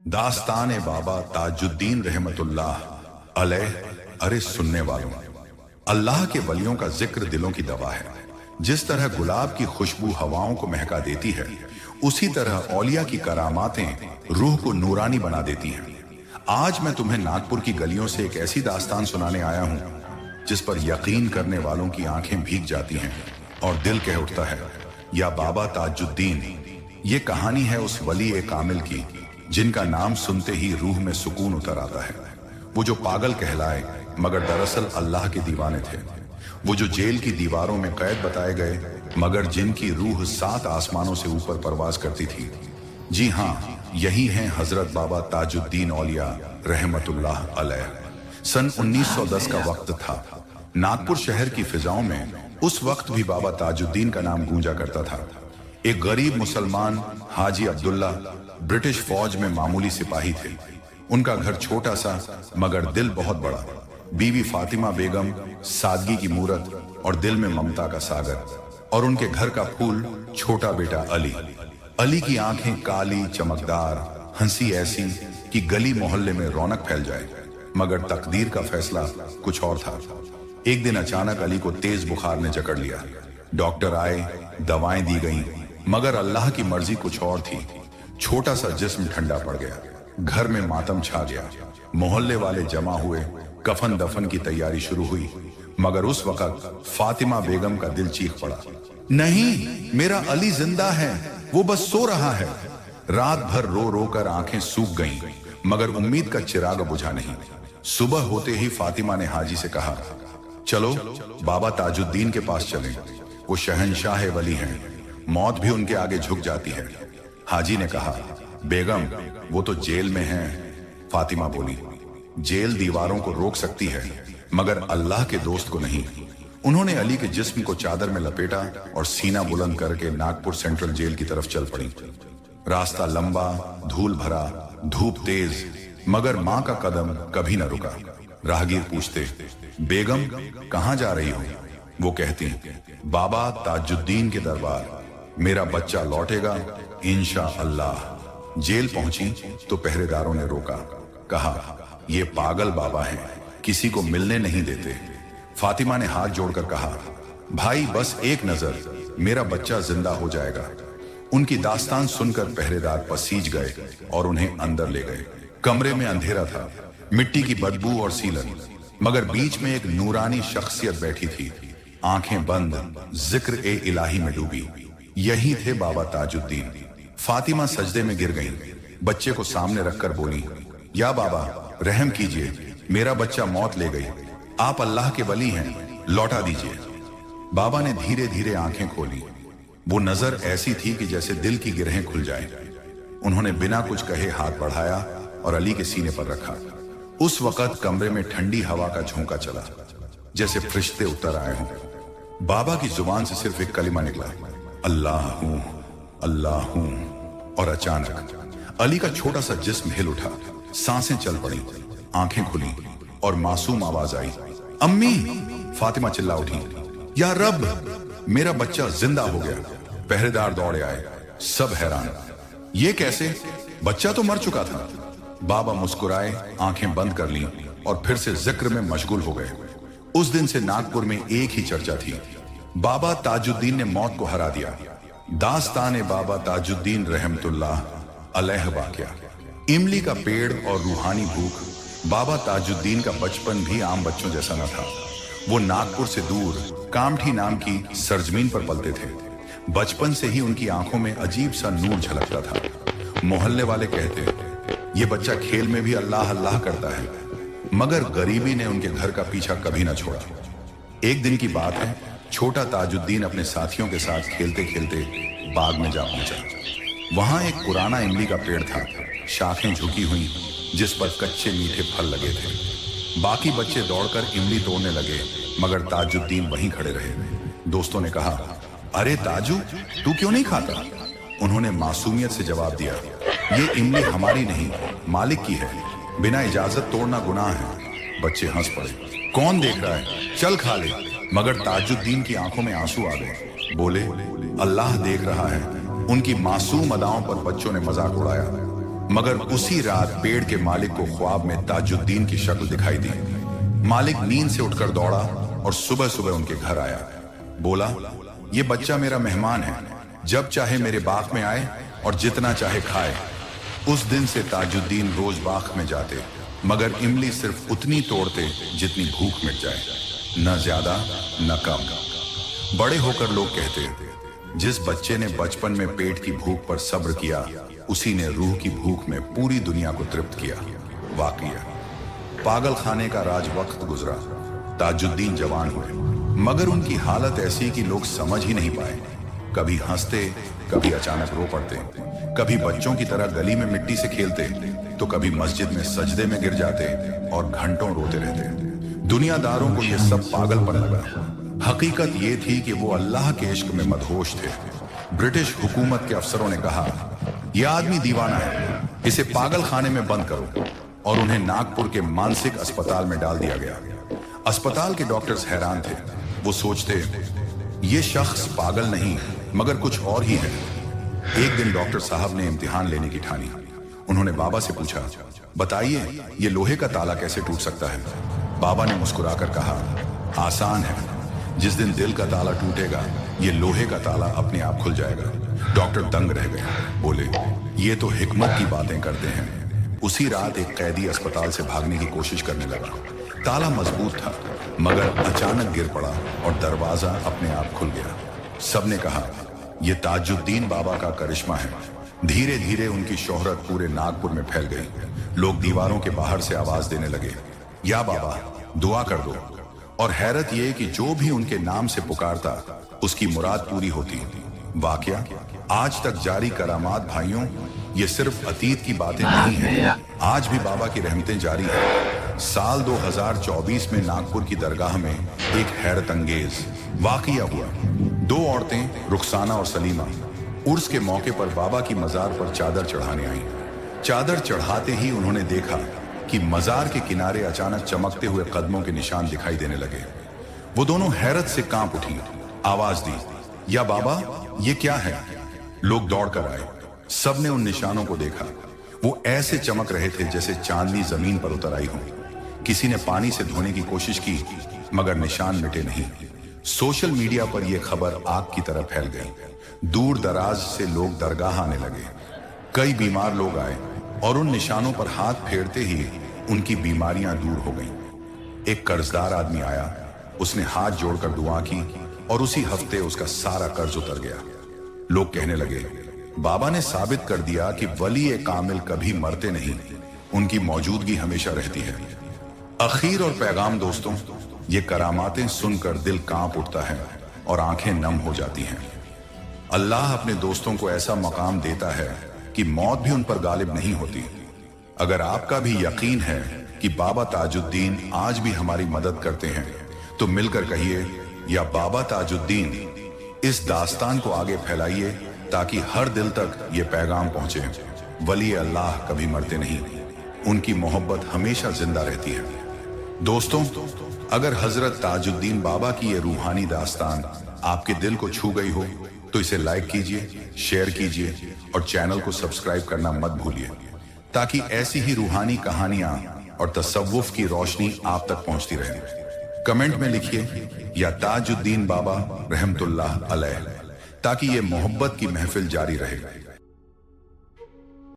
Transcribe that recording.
दास्तान बाबा ताजुद्दीन रहमतुल्लाह अलैह। अरे सुनने वालों, अल्लाह के वलियों का जिक्र दिलों की दवा है। जिस तरह गुलाब की खुशबू हवाओं को महका देती है, उसी तरह औलिया की करामातें रूह को नूरानी बना देती हैं। आज मैं तुम्हें नागपुर की गलियों से एक ऐसी दास्तान सुनाने आया हूं जिस पर यकीन करने वालों की आंखें भीग जाती हैं और दिल कह उठता है, या बाबा ताजुद्दीन। ये कहानी है उस वली ए कामिल की जिनका नाम सुनते ही रूह में सुकून उतर आता है। वो जो पागल कहलाए मगर दरअसल अल्लाह के दीवाने थे। वो जो जेल की दीवारों में कैद बताए गए मगर जिनकी रूह 7 आसमानों से ऊपर परवाज करती थी। जी हाँ, यही हैं हजरत बाबा ताजुद्दीन औलिया रहमतुल्लाह अलैह। सन 1910 का वक्त था। नागपुर शहर की फिजाओं में उस वक्त भी बाबा ताजुद्दीन का नाम गूंजा करता था। एक गरीब मुसलमान हाजी अब्दुल्ला ब्रिटिश फौज में मामूली सिपाही थे। उनका घर छोटा सा मगर दिल बहुत बड़ा। बीवी फातिमा बेगम सादगी की मूरत और दिल में ममता का सागर, और उनके घर का फूल छोटा बेटा अली। अली की आंखें काली चमकदार, हंसी ऐसी कि गली मोहल्ले में रौनक फैल जाए। मगर तकदीर का फैसला कुछ और था। एक दिन अचानक अली को तेज बुखार ने जकड़ लिया। डॉक्टर आए, दवाएं दी गईं, मगर अल्लाह की मर्जी कुछ और थी। छोटा सा जिस्म ठंडा पड़ गया। घर में मातम छा गया। मोहल्ले वाले जमा हुए। कफन दफन की तैयारी शुरू हुई। मगर उस वक्त फातिमा बेगम का दिल चीख पड़ा, नहीं, मेरा अली जिंदा है, वो बस सो रहा है। रात भर रो रो कर आंखें सूख गईं, मगर उम्मीद का चिराग बुझा नहीं। सुबह होते ही फातिमा ने हाजी से कहा, चलो बाबा ताजुद्दीन के पास चलें। वो शहंशाह वली हैं, मौत भी उनके आगे झुक जाती है। हाजी ने कहा, बेगम वो तो जेल में हैं। फातिमा बोली, जेल दीवारों को रोक सकती है मगर अल्लाह के दोस्त को नहीं। उन्होंने अली के जिस्म को चादर में लपेटा और सीना बुलंद करके नागपुर सेंट्रल जेल की तरफ चल पड़ी। रास्ता लंबा, धूल भरा, धूप तेज, मगर मां का कदम कभी न रुका। राहगीर पूछते, बेगम कहां जा रही हो? वो कहती, बाबा ताजुद्दीन के दरबार। मेरा बच्चा लौटेगा इंशाअल्लाह। जेल पहुंची तो पहरेदारों ने रोका। कहा, ये पागल बाबा हैं, किसी को मिलने नहीं देते। फातिमा ने हाथ जोड़कर कहा, भाई बस एक नजर, मेरा बच्चा जिंदा हो जाएगा। उनकी दास्तान सुनकर पहरेदार पसीज गए और उन्हें अंदर ले गए। कमरे में अंधेरा था, मिट्टी की बदबू और सीलन, मगर बीच में एक नूरानी शख्सियत बैठी थी, आंखें बंद, जिक्र ए इलाही में डूबी। यही थे बाबा ताजुद्दीन। फातिमा सजदे में गिर गईं। बच्चे को सामने रखकर बोली, या बाबा रहम कीजिए, मेरा बच्चा मौत ले गई। आप अल्लाह के वली हैं, लौटा दीजिए। बाबा ने धीरे धीरे आंखें खोली। वो नजर ऐसी थी कि जैसे दिल की गिरहें खुल जाएं। उन्होंने बिना कुछ कहे हाथ बढ़ाया और अली के सीने पर रखा। उस वक्त कमरे में ठंडी हवा का झोंका चला, जैसे फरिश्ते उतर आए हों। बाबा की जुबान से सिर्फ एक कलिमा निकला, अल्लाह हूं, अल्लाह हूं। और अचानक अली का छोटा सा जिस्म हिल उठा, सांसें चल पड़ी, आंखें खुली और मासूम आवाज आई, अम्मी। फातिमा चिल्ला उठी, या रब, मेरा बच्चा जिंदा हो गया। पहरेदार दौड़े आए, सब हैरान, ये कैसे? बच्चा तो मर चुका था। बाबा मुस्कुराए, आंखें बंद कर लीं और फिर से जिक्र में मशगूल हो गए। उस दिन से नागपुर में एक ही चर्चा थी, बाबा ताजुद्दीन ने मौत को हरा दिया। दास्तान बाबा ताजुद्दीन रहमतुल्लाह अलैह वाक़या। इमली का पेड़ और रूहानी भूख। बाबा ताजुद्दीन का बचपन भी आम बच्चों जैसा न था। वो नागपुर से दूर कामठी नाम की सरजमीन पर पलते थे। बचपन से ही उनकी आंखों में अजीब सा नूर झलकता था। मोहल्ले वाले कहते, ये बच्चा खेल में भी अल्लाह अल्लाह करता है। मगर गरीबी ने उनके घर का पीछा कभी न छोड़ा। एक दिन की बात है, छोटा ताजुद्दीन अपने साथियों के साथ खेलते खेलते बाग में जा पहुंचा। वहां एक पुराना इमली का पेड़ था, शाखें झुकी हुई, जिस पर कच्चे मीठे फल लगे थे। बाकी बच्चे दौड़कर इमली तोड़ने लगे, मगर ताजुद्दीन वहीं खड़े रहे। दोस्तों ने कहा, अरे ताजू, तू क्यों नहीं खाता? उन्होंने मासूमियत से जवाब दिया, ये इमली हमारी नहीं, मालिक की है, बिना इजाजत तोड़ना गुनाह है। बच्चे हंस पड़े, कौन देख रहा है, चल खा ले। मगर ताजुद्दीन की आंखों में आंसू आ गए। बोले, अल्लाह देख रहा है। उनकी मासूम अदाओं पर बच्चों ने मजाक उड़ाया। मगर उसी रात पेड़ के मालिक को ख्वाब में ताजुद्दीन की शक्ल दिखाई दी। मालिक नींद से उठकर दौड़ा और सुबह सुबह उनके घर आया। बोला, ये बच्चा मेरा मेहमान है, जब चाहे मेरे बाग में आए और जितना चाहे खाए। उस दिन से ताजुद्दीन रोज बाग में जाते, मगर इमली सिर्फ उतनी तोड़ते जितनी भूख मिट जाए, न ज्यादा न कम। बड़े होकर लोग कहते, जिस बच्चे ने बचपन में पेट की भूख पर सब्र किया, उसी ने रूह की भूख में पूरी दुनिया को तृप्त किया। वाकया पागल खाने का राज वक्त गुजरा, ताजुद्दीन जवान हुए, मगर उनकी हालत ऐसी कि लोग समझ ही नहीं पाए। कभी हंसते, कभी अचानक रो पड़ते, कभी बच्चों की तरह गली में मिट्टी से खेलते, तो कभी मस्जिद में सजदे में गिर जाते और घंटों रोते रहते। दुनियादारों को यह सब पागलपन लगा। हकीकत ये थी कि वो अल्लाह के इश्क में मदहोश थे। ब्रिटिश हुकूमत के अफसरों ने कहा, यह आदमी दीवाना है, इसे पागल खाने में बंद करो, और उन्हें नागपुर के मानसिक अस्पताल में डाल दिया गया। अस्पताल के डॉक्टर्स हैरान थे। वो सोचते, ये शख्स पागल नहीं मगर कुछ और ही है। एक दिन डॉक्टर साहब ने इम्तिहान लेने की ठानी। उन्होंने बाबा से पूछा, बताइए ये लोहे का ताला कैसे टूट सकता है? बाबा ने मुस्कुराकर कहा, आसान है, जिस दिन दिल का ताला टूटेगा, ये लोहे का ताला अपने आप खुल जाएगा। डॉक्टर दंग रह गए, बोले, ये तो हिकमत की बातें करते हैं। उसी रात एक कैदी अस्पताल से भागने की कोशिश करने लगा। ताला मजबूत था, मगर अचानक गिर पड़ा और दरवाजा अपने आप खुल गया। सबने कहा, यह ताजुद्दीन बाबा का करिश्मा है। धीरे धीरे उनकी शोहरत पूरे नागपुर में फैल गई। लोग दीवारों के बाहर से आवाज देने लगे, या बाबा दुआ कर दो। और हैरत यह कि जो भी उनके नाम से पुकारता, उसकी मुराद पूरी होती। वाकया आज तक जारी करामात भाइयों, ये सिर्फ अतीत की बातें नहीं हैं, आज भी बाबा की रहमतें जारी हैं। साल 2024 में नागपुर की दरगाह में एक हैरत अंगेज वाकया हुआ। दो औरतें, रुखसाना और सलीमा, उर्स के मौके पर बाबा की मजार पर चादर चढ़ाने आईं। चादर चढ़ाते ही उन्होंने देखा कि मजार के किनारे अचानक चमकते हुए कदमों के निशान दिखाई देने लगे। वो दोनों हैरत से कांप उठी, आवाज दी, या बाबा ये क्या है? लोग दौड़कर आए, सबने उन निशानों को देखा। वो ऐसे चमक रहे थे जैसे चांदनी जमीन पर उतर आई हो। किसी ने पानी से धोने की कोशिश की, मगर निशान मिटे नहीं। सोशल मीडिया पर यह खबर आग की तरह फैल गई। दूर दराज से लोग दरगाह आने लगे। कई बीमार लोग आए और उन निशानों पर हाथ फेरते ही उनकी बीमारियां दूर हो गईं। एक कर्जदार आदमी आया, उसने हाथ जोड़कर दुआ की और उसी हफ्ते उसका सारा कर्ज उतर गया। लोग कहने लगे, बाबा ने साबित कर दिया कि वली ए कामिल कभी मरते नहीं, उनकी मौजूदगी हमेशा रहती है। अखीर और पैगाम दोस्तों, ये करामातें सुनकर दिल कांप उठता है और आंखें नम हो जाती हैं। अल्लाह अपने दोस्तों को ऐसा मकाम देता है कि मौत भी उन पर गालिब नहीं होती। अगर आपका भी यकीन है कि बाबा ताजुद्दीन आज भी हमारी मदद करते हैं, तो मिलकर कहिए, या बाबा ताजुद्दीन, इस दास्तान को आगे फैलाइए ताकि हर दिल तक ये पैगाम पहुंचे। वली अल्लाह कभी मरते नहीं, उनकी मोहब्बत हमेशा जिंदा रहती है। दोस्तों, अगर हजरत ताजुद्दीन बाबा की ये रूहानी दास्तान आपके दिल को छू गई हो, तो इसे लाइक कीजिए, शेयर कीजिए और चैनल को सब्सक्राइब करना मत भूलिए, ताकि ऐसी ही रूहानी कहानियां और तसव्वुफ की रोशनी आप तक पहुंचती रहे। कमेंट में लिखिए, या ताजुद्दीन बाबा रहमतुल्लाह अलैह, ताकि ये मोहब्बत की महफिल जारी रहे।